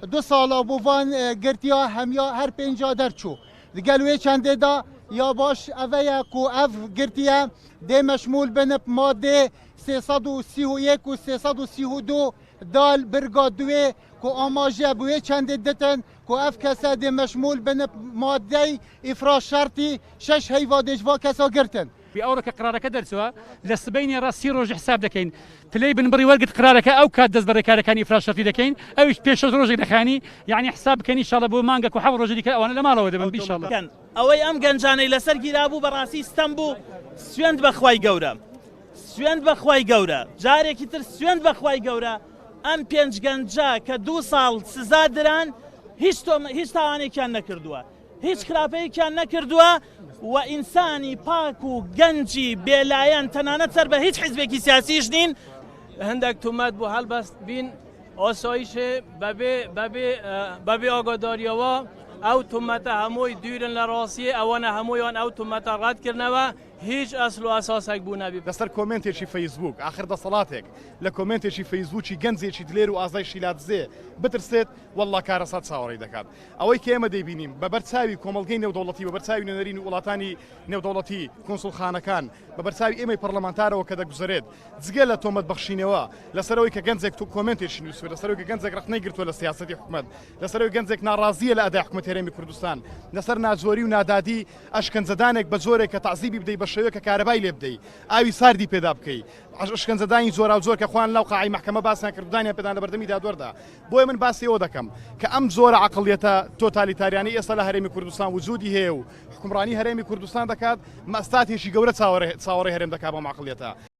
دو سالا بوان گرتیا همیا هر پنجا درچو دگل وی چنده دا یا باش اوه کو اف گرتیا ده مشمول بنب ماده 331 و 332 دال برگا دوی کو آماجه بوی چنده دتن کو اف کسا ده مشمول بنب ماده افراش شرطی 6 هیوا دجوا کسا گرتن في أورك قرارك درسوا للسبين راسي روج حساب دكين تلاقي بنبري ورقة قرارك أو كاد دز بري كان إفراج شرطي دكين أو إيش بيش روج دخاني يعني حساب كان إن شاء الله بو مانجا وحول روج ديك وأنا لما لو دبن إن شاء الله كان أوي أم جنجاني لسر جرابو براسي استنبو سويند بخواي جورا سويند بخواي جورا جاري كتر سويند بخواي جورا أم بينج جنجا كدو سال سزادران هیچ تاوانێکیان نەکردووە هیچ خراپەیەکیان نەکردووە و ئینسانی پاک و گەنجی بێلایەن تەنانەت سەر بە هیچ حیزبێکی سیاسیش نین هەندێک تومەت بوو هەڵبەست بین ئاسایشێ بەبێ ئاگاداریەوە ئەو تومەتە هەمووی دوورن لە ڕاستیە ئەوانە هەموویان ئەو تومەتە ڕەتکردنەوە هیچ ئەسڵ و ئەساسێک بوو نەبی لەسەر کۆمنتێکی فەیسبوک ئاخر دەسەڵاتێک لە کۆمنتێکی فەیسبوکی گەنجێکی دلێر و ئازای شیلاتزێ بترسێت وەڵڵا کارەسات چاوەڕێی دەکات ئەوەی کە ئێمە دەیبینیم بە بەرچاوی کۆمەڵگەی نێودەوڵەتی بە بەرچاوی نوێنەرین و وڵاتانی نێودەوڵەتی کۆنسڵخانەکان بە بەرچاوی ئێمەی پەرلەمانتارەوە کە دەگوزارێت جگە لە تۆمەت بەخشینەوە لەسەرەوەی کە گەنجێک تو کۆمنتێکی نووسێت لەسەرەوەی کە گەنجێک ڕخنەی گرتووە لە سیاسەتی حکومەت لەسەرەوەی گەنجێک ناڕازیە لە ئەدای حکومەت هەرێمی کوردستان لەسەر ناجۆری و نادادی ئەشکەنجەدانێک بە زۆرێک کە تعزیبی بدەی بە شێوەیە کە کارەبای لێ بدەی ئاوی ساردی پێدا بکەی ئەشکەنجەدانی زۆرا و زۆر کە خوان لەو قاعی محکەمە باسییان کردوانیان پێدان لە بەردەمی دادوەردا بۆیە من باسی ئەوە دەکەم کە ئەم زۆرە عەقڵیەتە تۆتالیتاریانی ئێستا لە هەرێمی کوردستان وجودی هەیە و حکومڕانی هەرێمی کوردستان دەکات مەستاتێکی گەورە چاوەڕێی هەرێم دەکات بەم عەقڵیەتە